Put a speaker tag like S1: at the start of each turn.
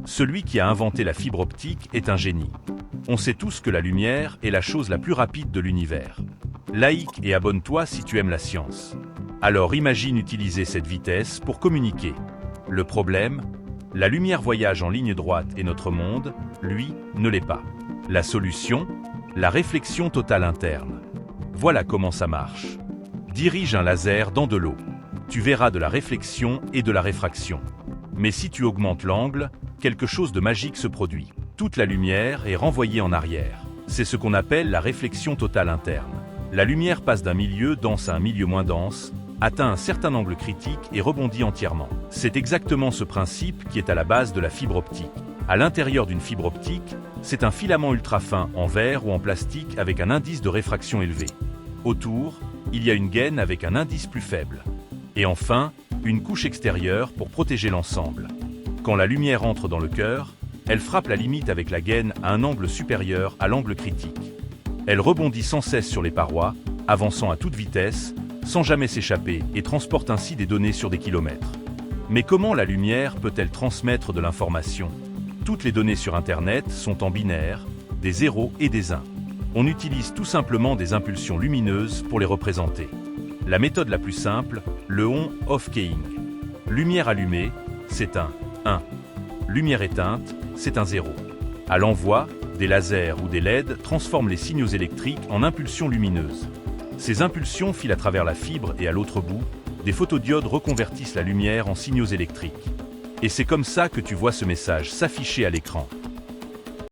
S1: Celui qui a inventé la fibre optique est un génie. On sait tous que la lumière est la chose la plus rapide de l'univers. Like et abonne-toi si tu aimes la science. Alors imagine utiliser cette vitesse pour communiquer. Le problème, la lumière voyage en ligne droite et notre monde, lui, ne l'est pas. La solution, la réflexion totale interne. Voilà comment ça marche. Dirige un laser dans de l'eau. Tu verras de la réflexion et de la réfraction. Mais si tu augmentes l'angle, quelque chose de magique se produit. Toute la lumière est renvoyée en arrière. C'est ce qu'on appelle la réflexion totale interne. La lumière passe d'un milieu dense à un milieu moins dense, atteint un certain angle critique et rebondit entièrement. C'est exactement ce principe qui est à la base de la fibre optique. À l'intérieur d'une fibre optique, c'est un filament ultra fin en verre ou en plastique avec un indice de réfraction élevé. Autour, il y a une gaine avec un indice plus faible. Et enfin, une couche extérieure pour protéger l'ensemble. Quand la lumière entre dans le cœur, elle frappe la limite avec la gaine à un angle supérieur à l'angle critique. Elle rebondit sans cesse sur les parois, avançant à toute vitesse, sans jamais s'échapper et transporte ainsi des données sur des kilomètres. Mais comment la lumière peut-elle transmettre de l'information? Toutes les données sur Internet sont en binaire, des 0 et des 1. On utilise tout simplement des impulsions lumineuses pour les représenter. La méthode la plus simple, le on-off keying. Lumière allumée, c'est un 1. Lumière éteinte, c'est un 0. À l'envoi, des lasers ou des LED transforment les signaux électriques en impulsions lumineuses. Ces impulsions filent à travers la fibre et à l'autre bout, des photodiodes reconvertissent la lumière en signaux électriques. Et c'est comme ça que tu vois ce message s'afficher à l'écran.